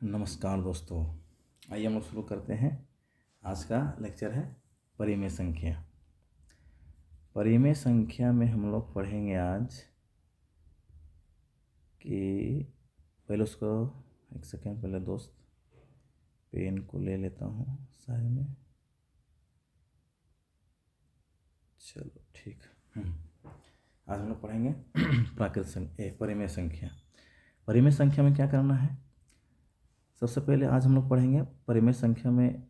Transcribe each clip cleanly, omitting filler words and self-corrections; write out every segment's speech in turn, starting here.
नमस्कार दोस्तों, आइए हम लोग शुरू करते हैं। आज का लेक्चर है परिमेय संख्या। परिमेय संख्या में हम लोग पढ़ेंगे आज कि पहले उसको एक सेकेंड पहले दोस्त पेन को ले लेता हूँ साइड में। चलो ठीक। आज हम लोग पढ़ेंगे परिमेय संख्या। परिमेय संख्या में क्या करना है, सबसे पहले आज हम लोग पढ़ेंगे परिमेय संख्या में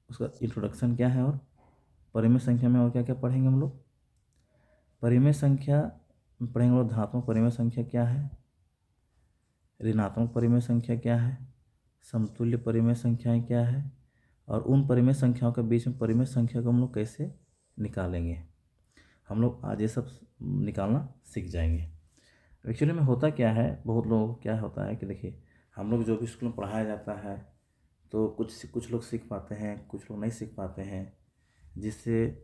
उसका इंट्रोडक्शन क्या है, और परिमेय संख्या में और क्या क्या पढ़ेंगे हम लोग। परिमेय संख्या में पढ़ेंगे हम लोग धनात्मक परिमेय संख्या क्या है, ऋणात्मक परिमेय संख्या क्या है, समतुल्य परिमेय संख्याएं क्या है, और उन परिमेय संख्याओं के बीच में परिमेय संख्या को हम लोग कैसे निकालेंगे। हम लोग आज ये सब निकालना सीख जाएंगे। एक्चुअली में होता क्या है, बहुत लोगों को क्या होता है कि देखिए, हम लोग जो भी स्कूल में पढ़ाया जाता है तो कुछ लोग सीख पाते हैं, कुछ लोग नहीं सीख पाते हैं, जिससे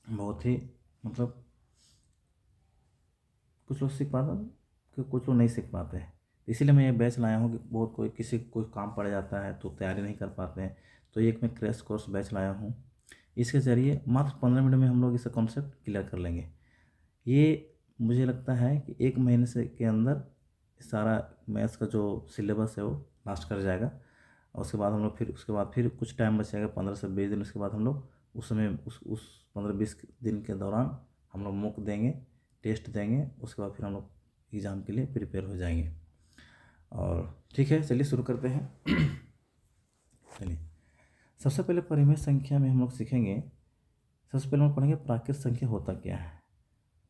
बहुत ही मतलब कुछ लोग सीख पाते हैं कि कुछ लोग नहीं सीख पाते हैं। इसीलिए मैं ये बैच लाया हूँ कि बहुत कोई काम पड़ जाता है तो तैयारी नहीं कर पाते हैं, तो एक मैं क्रैश कोर्स बैच लाया हूँ। इसके ज़रिए मात्र 15 मिनट में हम लोग इसका कॉन्सेप्ट क्लियर कर लेंगे। ये मुझे लगता है कि एक महीने से के अंदर सारा मैथ्स का जो सिलेबस है वो लास्ट कर जाएगा। और उसके बाद फिर कुछ टाइम बचेगा, 15 से 20 दिन। उसके बाद हम लोग उस समय उस 15-20 दिन के दौरान हम लोग मॉक देंगे, टेस्ट देंगे। उसके बाद फिर हम लोग एग्ज़ाम के लिए प्रिपेयर हो जाएंगे। और ठीक है, चलिए शुरू करते हैं। चलिए, सबसे पहले परिमेय संख्या में हम लोग सीखेंगे। सबसे पहले हम पढ़ेंगे प्राकृत संख्या होता क्या है,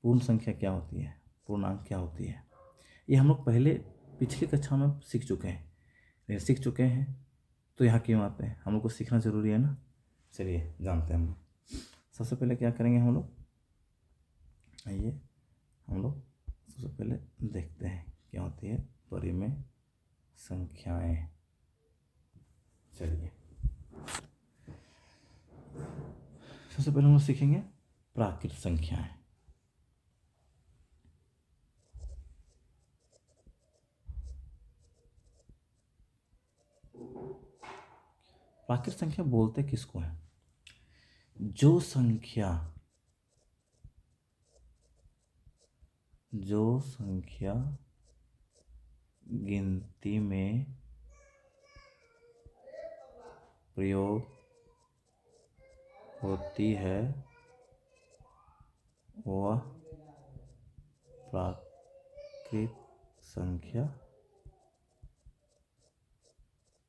पूर्ण संख्या क्या होती है, पूर्णांक क्या होती है। ये हम लोग पहले पिछली कक्षा में सीख चुके हैं, लेकिन सीख चुके हैं तो यहाँ क्यों आते हैं, हम लोग को सीखना ज़रूरी है ना। चलिए जानते हैं हम लोग। सबसे पहले क्या करेंगे हम लोग, आइए हम लोग सबसे पहले देखते हैं क्या होती है परिमेय संख्याएं। चलिए, सबसे पहले हम लोग सीखेंगे प्राकृत संख्याएं। प्राकृत संख्या बोलते किसको है, जो संख्या गिनती में प्रयोग होती है वह प्राकृत संख्या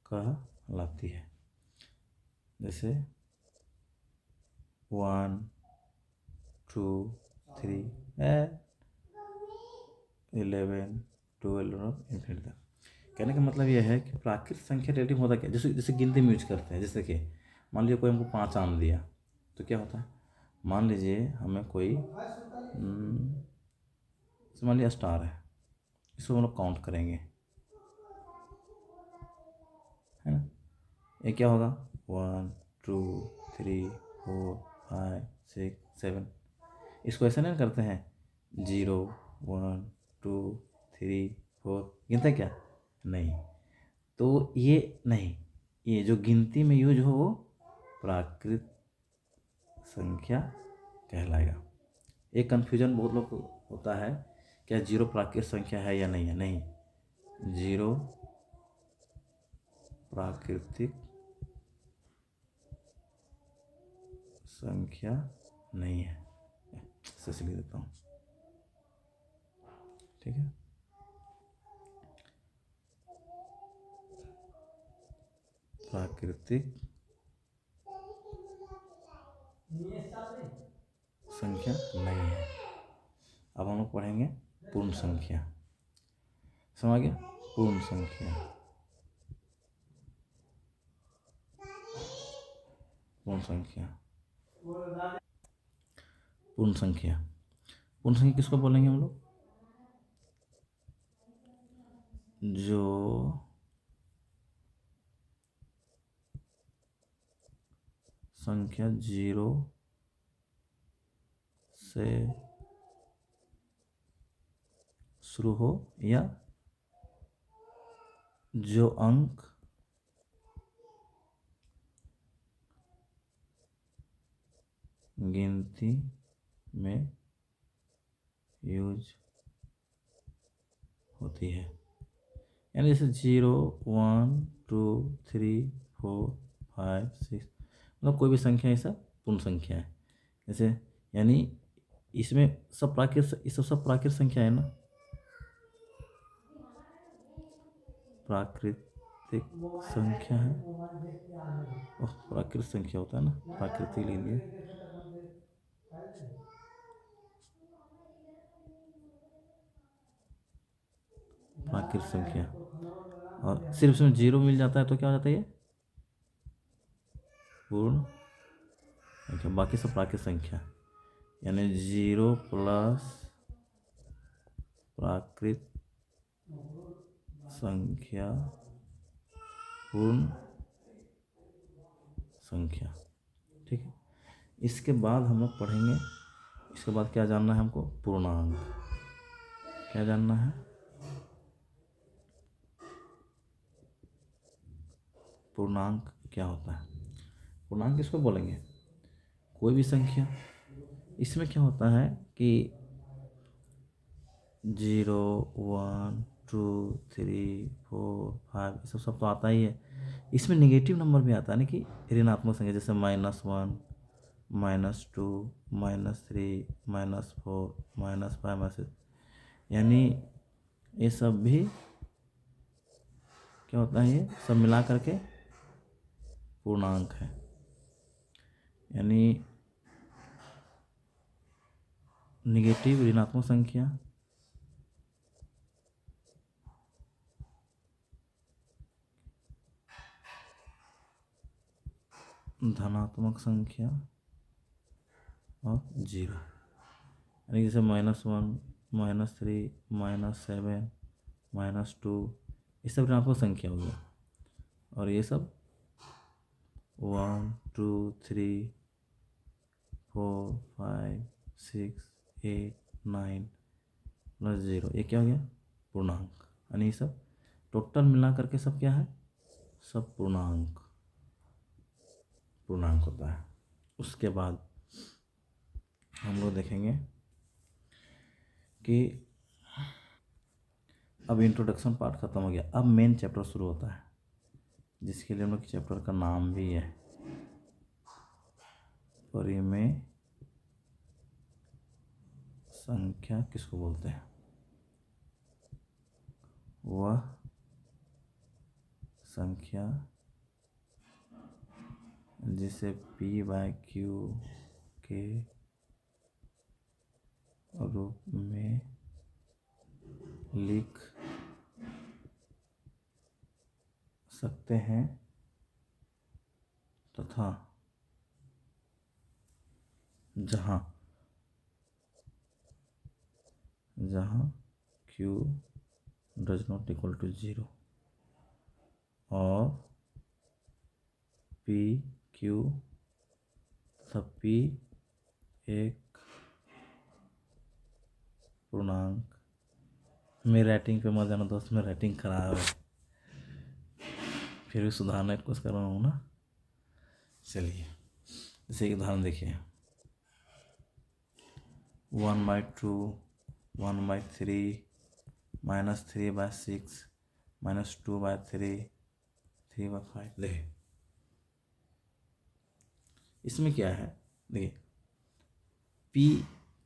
कहलाती है। जैसे 1, 2, 3, 11, 12 इन्फिनिटी तक। कहने का मतलब यह है कि प्राकृत संख्या रिलेटिव होता क्या, जैसे जैसे गिनती में यूज करते हैं। जैसे कि मान लीजिए कोई हमको 5 आम दिया, तो क्या होता है, मान लीजिए हमें कोई मान लीजिए स्टार है, इसको हम लोग काउंट करेंगे, है ना। ये क्या होगा, 1, 2, 3, 4, 5, 6, 7। इसको ऐसे नहीं करते हैं 0, 1, 2, 3, 4, गिनते क्या, नहीं। तो ये नहीं, ये जो गिनती में यूज हो वो प्राकृत संख्या कहलाएगा। एक कन्फ्यूजन बहुत लोग को होता है, क्या 0 प्राकृत संख्या है या नहीं है। नहीं, 0 प्राकृतिक संख्या नहीं है। इसे लिख देता हूँ, ठीक है। प्राकृतिक संख्या नहीं है। अब हम लोग पढ़ेंगे पूर्ण संख्या। समझ गया, पूर्ण संख्या। पूर्ण संख्या, पूर्ण संख्या, पूर्ण संख्या किसको बोलेंगे हम लोग, जो संख्या 0 से शुरू हो या जो अंक गिनती में यूज होती है, यानी जैसे 0 1 2 3 4 5 6, मतलब कोई भी संख्या ऐसा पूर्ण संख्या है जैसे, यानी इसमें सब प्राकृत, ये सब प्राकृत संख्या है ना, प्राकृतिक संख्या है। ओह, प्राकृत संख्या होता है ना, प्राकृतिक ले लिए। प्राकृत संख्या, और सिर्फ इसमें 0 मिल जाता है तो क्या हो जाता है ये पूर्ण संख्या, बाकी सब प्राकृत संख्या, यानी 0 प्लस प्राकृत संख्या पूर्ण संख्या। ठीक है, इसके बाद हम लोग पढ़ेंगे, इसके बाद क्या जानना है हमको, पूर्णांक। क्या जानना है, पूर्णांक क्या होता है। पूर्णांक किसको बोलेंगे, कोई भी संख्या। इसमें क्या होता है कि 0 1 2 3 4 5 ये सब तो आता ही है। इसमें नेगेटिव नंबर भी आता है ना, कि ऋणात्मक संख्या, जैसे -1 -2 -3 -4 -5 -6, यानी ये सब भी क्या होता है, ये सब मिला करके पूर्णांक है। यानी निगेटिव ऋणात्मक संख्या, धनात्मक संख्या और 0, यानी जैसे -1 -3 -7 -2 ये सब ऋणात्मक संख्या हो गया, और ये सब 1 2 3 4 5 6 8 9 +0, ये क्या हो गया पूर्णांक। यानी ये सब टोटल मिला करके सब क्या है, सब पूर्णांक होता है। उसके बाद हम लोग देखेंगे कि अब इंट्रोडक्शन पार्ट ख़त्म हो गया, अब मेन चैप्टर शुरू होता है, जिसके लिए हम लोग चैप्टर का नाम भी है परिमेय संख्या किसको बोलते हैं। वह संख्या जिसे P/Q के रूप में लिख सकते हैं तथा जहाँ Q does not equal to 0 और PQ तथा P एक पूर्णांक। मेरी राइटिंग पे मत जाना दोस्त, मेरी राइटिंग खराब है, फिर भी सुधारने की कोशिश कर रहा हूँ ना। चलिए, जैसे एक उदाहरण देखिए, 1/2 1/3 -3/6 -2/3 3/5। देखिए इसमें क्या है, देखिए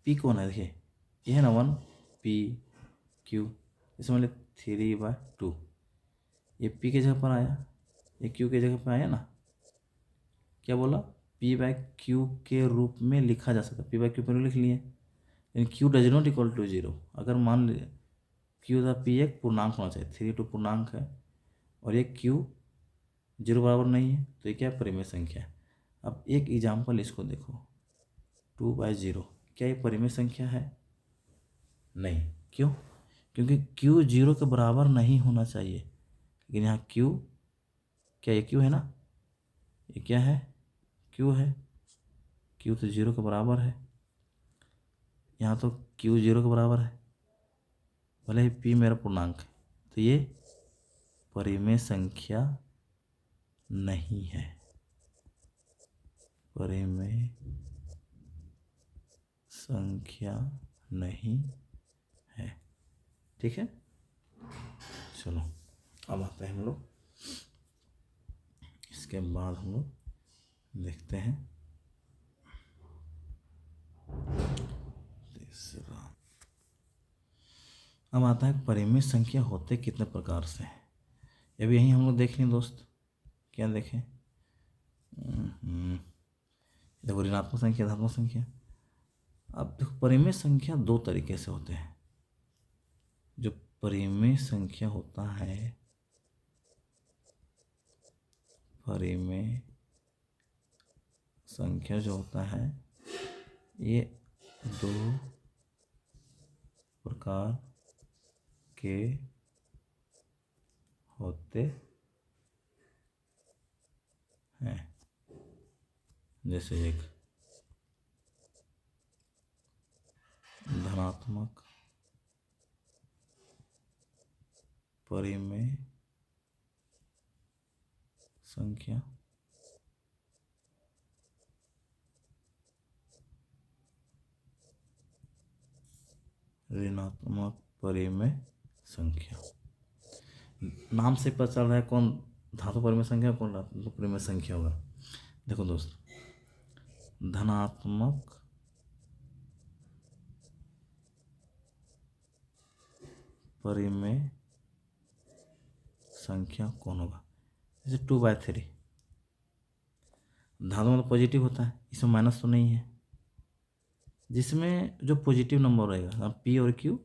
P कौन है, देखिए ये है ना 1 PQ, इसमें मतलब 3/2, ये P के जगह पर आया, ये Q के जगह पर आया ना। क्या बोला, P/Q के रूप में लिखा जा सकता है, P/Q पर लिख लिए, लेकिन Q does not equal to 0। अगर मान लीजिए Q था, P एक पूर्णांक होना चाहिए, 3 पूर्णांक है, और ये Q 0 बराबर नहीं है, तो ये क्या है, परिमेय संख्या है। अब एक एग्जाम्पल इसको देखो, 2/0, क्या ये परिमेय संख्या है, नहीं। क्यों, क्योंकि Q 0 के बराबर नहीं होना चाहिए, लेकिन यहाँ Q, क्या ये Q है ना, ये क्या है, Q है, Q तो 0 के बराबर है, यहाँ तो Q 0 के बराबर है, भले ही P मेरा पूर्णांक है, तो ये परिमेय संख्या नहीं है, परिमेय संख्या नहीं है। ठीक है, चलो अब आते हैं हम लोग, इसके बाद हम लोग देखते हैं तीसरा। अब आता है परिमेय संख्या होते कितने प्रकार से हैं। ये भी यहीं हम लोग देख लें दोस्त, क्या देखें, देखो ऋणात्मक संख्या, धनात्मक संख्या। अब देखो परिमेय संख्या दो तरीके से होते हैं। जो परिमेय संख्या होता है, परिमेय संख्या जो होता है ये दो प्रकार के होते हैं। जैसे एक धनात्मक परिमेय संख्या, ऋणात्मक परिमेय संख्या। नाम से पता चल रहा है कौन धातु परिमेय संख्या, कौन ऋणात्मक परिमेय संख्या होगा। देखो दोस्त, धनात्मक परिमेय संख्या कौन होगा, जैसे 2/3। धातु मतलब पॉजिटिव होता है, इसमें माइनस तो नहीं है। जिसमें जो पॉजिटिव नंबर रहेगा, पी और क्यू,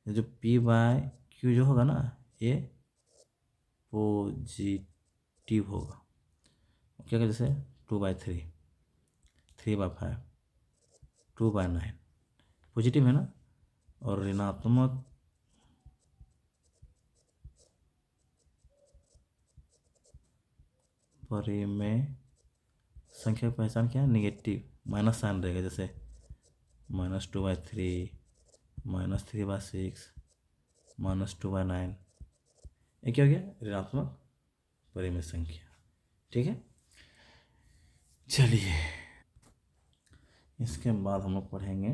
जो p/q जो होगा ना, ये पॉजिटिव होगा। क्या क्या, जैसे 2/3, 3/5, 2/9 पॉजिटिव है ना। और ऋणात्मक परिमेय संख्या की पहचान क्या है, निगेटिव, माइनस साइन रहेगा। जैसे -2/3, -3/6, -2/9, ये क्या हो गया, ऋणात्मक परिमेय संख्या। ठीक है, चलिए इसके बाद हम लोग पढ़ेंगे,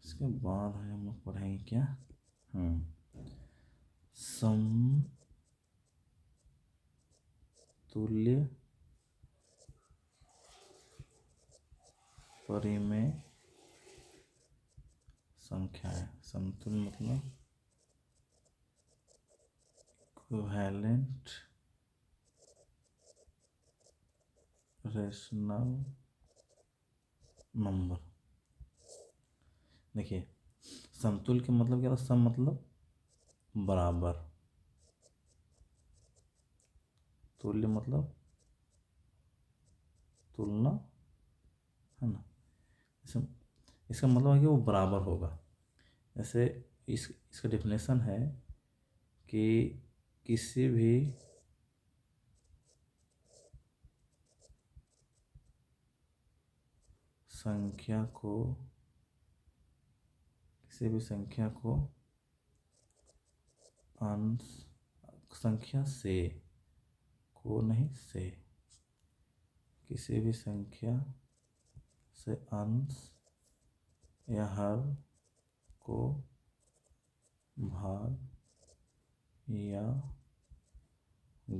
इसके बाद हम लोग पढ़ेंगे क्या, समतुल्य परिमेय संख्या है। समतुल्य मतलब इक्विवेलेंट रेशनल नंबर। देखिए समतुल्य के मतलब क्या था, सम मतलब बराबर, तुल्य मतलब तुलना, है ना। इसका मतलब है कि वो बराबर होगा। जैसे इसका डेफिनेशन है कि किसी भी संख्या को अंश संख्या से, को नहीं से, किसी भी संख्या से अंश या हर को भाग या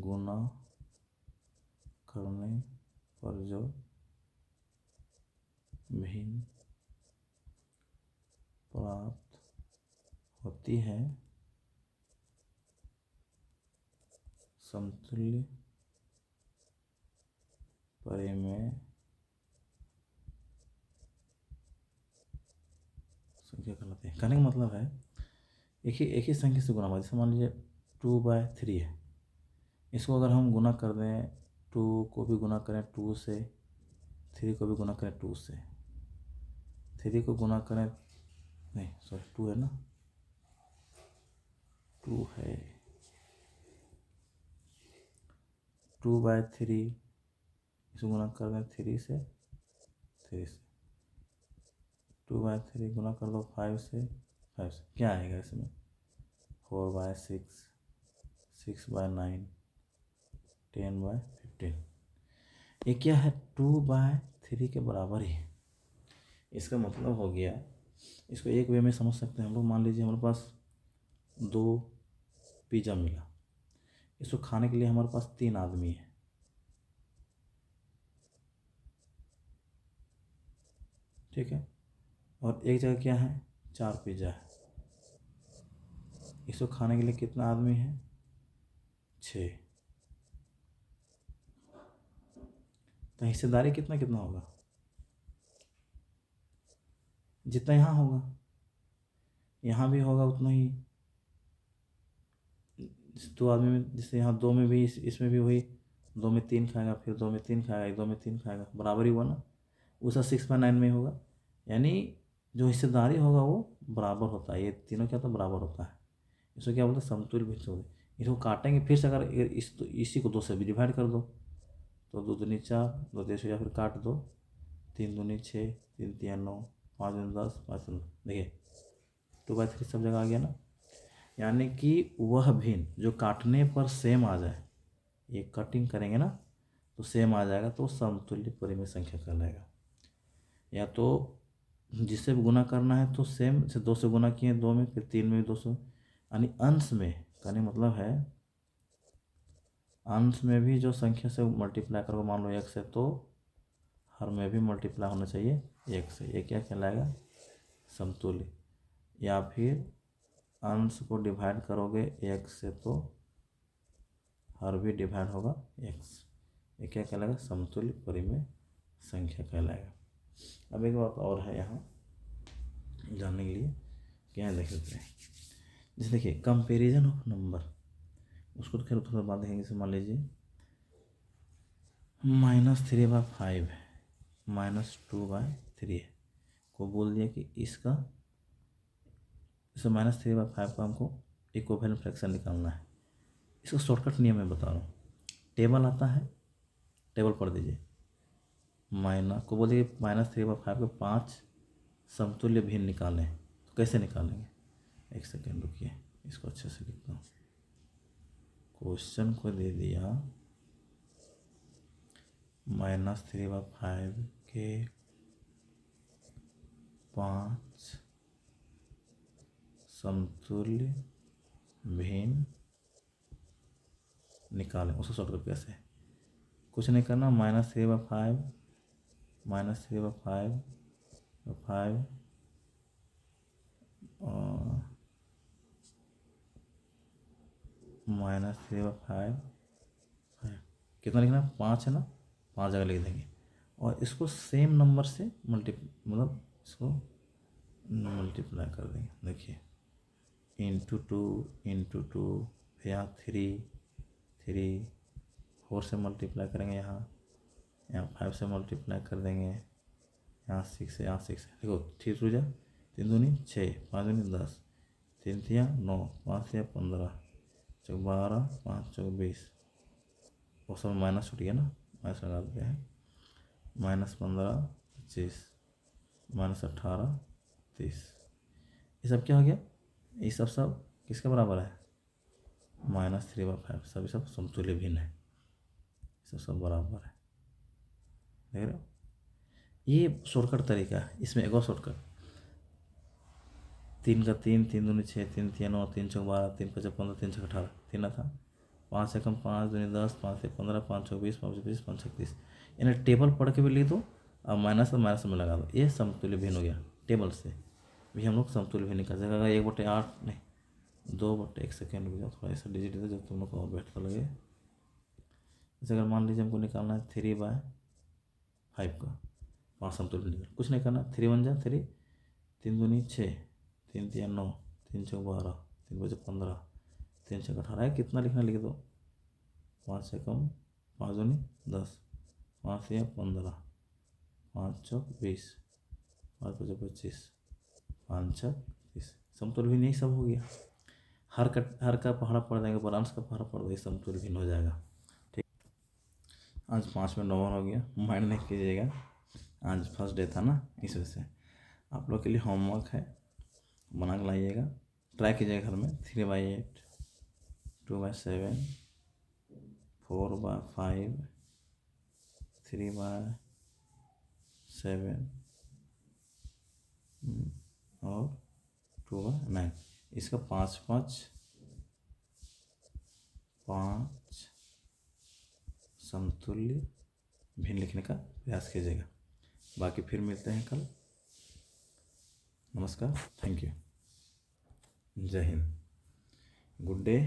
गुणा करने पर जो भिन्न प्राप्त होती है, समतुल्य परिमेय संख्या कहलाते हैं। कहने का मतलब है एक ही संख्या से गुणा हुआ। जैसे मान लीजिए 2/3 है, इसको अगर हम गुना कर दें, 2 को भी गुना करें 2 से, 3 को भी गुना करें 2 से, 3 को गुना करें, नहीं सॉरी 2 है ना, 2 है, 2/3, इसको गुना कर दें 3 से, 2/3 गुना कर दो 5 से, क्या आएगा इसमें, 4/6, 6/9, 10/15। ये क्या है, 2/3 के बराबर ही है। इसका मतलब हो गया, इसको एक वे में समझ सकते हैं हम लोग। मान लीजिए हमारे पास 2 पिज़्ज़ा मिला, इसको खाने के लिए हमारे पास 3 आदमी है, ठीक है। और एक जगह क्या है, 4 पिज़्ज़ा है, इसको खाने के लिए कितना आदमी है, 6। तो हिस्सेदारी कितना कितना होगा, जितना यहाँ होगा यहाँ भी होगा उतना ही। जिस 2 आदमी में, जैसे यहाँ 2 में भी, इसमें भी वही 2 में 3 खाएगा, फिर 2 में 3 खाएगा, 2 में 3 खाएगा, बराबर ही हुआ ना। उसका 6/9 में होगा, यानी जो हिस्सेदारी होगा वो बराबर होता है। ये तीनों क्या होता है, बराबर होता है। इसको क्या बोलते हैं, समतुल्य भिन्न। इसको काटेंगे फिर से, अगर इसी को 2 से भी डिवाइड कर दो तो 2 दूनी 4, 2 तेईस, या फिर काट दो, 3 दूनी 6, 3 तिया 9, 5 दूनी 10, 5 दूनी, देखिए 2/3 सब जगह आ गया ना। यानी कि वह भिन्न जो काटने पर सेम आ जाए, ये कटिंग करेंगे ना तो सेम आ जाएगा, तो समतुल्य परिमेय संख्या कहलाएगा। या तो जिससे भी गुना करना है तो सेम से 2 से गुना किए 2 में, फिर 3 में भी 200, यानी अंश में, कहने मतलब है अंश में भी जो संख्या से मल्टीप्लाई करोगे, मान लो 1 से, तो हर में भी मल्टीप्लाई होना चाहिए 1 से। ये क्या कहलाएगा, समतुल्य। या फिर अंश को डिवाइड करोगे 1 से तो हर भी डिवाइड होगा 1 से। ये क्या कहलाएगा, समतुल्य परिमेय संख्या कहलाएगा। अब एक बात और है यहाँ जानने के लिए, क्या है देख लेते हैं। जैसे देखिए कंपेरिजन ऑफ नंबर, उसको तो खैर थोड़ा बाद देखेंगे। जैसे मान लीजिए -3/5 है, -2/3 है, को बोल दिया कि इसका, इसे -3/5 का हमको इक्विवेलेंट फ्रैक्शन निकालना है। इसका शॉर्टकट नियम मैं बता रहा हूँ। टेबल आता है, टेबल पढ़ दीजिए। माइनस को बोलिए -3/5 के 5 समतुल्य भिन्न निकालें, तो कैसे निकालेंगे, एक सेकेंड रुकिए, इसको अच्छे से लिखता हूँ। क्वेश्चन को दे दिया -3/5 के 5 समतुल्य भिन्न निकालें। उसको शॉर्टकट कैसे, कुछ नहीं करना, -3/5 -3/5 और -3/5 कितना लिखना, 5 है ना, 5 जगह लिख देंगे। और इसको सेम नंबर से मतलब इसको मल्टीप्लाई कर देंगे। देखिए ×2 यहाँ 3 4 से मल्टीप्लाई करेंगे, यहाँ 5 से मल्टीप्लाई कर देंगे, यहाँ 6 है, यहाँ 6 है। देखो 3 2 जा 3 दूनी 6, 5 दूनी 10, 3 तिया 9, 5 तिया 15, 12, 5 चौक 20, वो सब माइनस छूट गया ना, माइनस लगा दिया है। -15 25, -18 30, ये सब क्या हो गया, ये सब किसके बराबर है, -3/5। सभी सब समतुल्य भिन्न है, सब बराबर है, देख रहे हो। ये शॉर्टकट तरीका है। इसमें एक और शॉर्टकट, 3 का 3, 3 दूनी 6, 3 तिया 9, 3 चौक 12, 3 5 15, 3 6 18, 3 था, 5 से कम 5 दूनी 10, 5 से 15, 5 चौक 20, 5 20, 5 36। यानी टेबल पढ़ के भी लिख दो और माइनस में लगा दो, ये समतुल्य भिन्न हो गया। टेबल से भी हम लोग समतुल्य भिन्न निकाल सकते। अगर 1/8 नहीं, 2/, एक सेकेंड रुक जाओ, थोड़ा सा डिजिट दे जब तुम लोग को और बेहतर लगे। जैसे अगर मान लीजिए हमको निकालना है 3/5 का 5 समतुल्य निकाल, कुछ नहीं करना, 3 1 जा 3, 3 दूनी 6, 3 तिया 9, 3 चौक 12, 3 5 15, 3 6 18 है, कितना लिखना लिख दो, 5 से कम 5 दूनी 10, 5 से 15, 5 चौक 20, 5 5 25, 5 6 30। समतुल्य भिन्न यही सब हो गया। हर का पहाड़ा पड़ जाएगा, बरांश का पहाड़ा पड़ जाएगा, समतुल्य भिन्न हो जाएगा। ठीक, आज 5 मिनट ओवर हो गया, माइंड नहीं कीजिएगा, आज फर्स्ट डे था ना, इस वजह से। आप लोग के लिए होमवर्क है, बना के लाइएगा, ट्राई कीजिएगा घर में। 3/8 2/7, 4/5, 3/7 और 2/9। इसका 5 समतुल्य भिन्न लिखने का प्रयास कीजिएगा। बाकी फिर मिलते हैं कल। नमस्कार, थैंक यू, जय हिंद, गुड डे।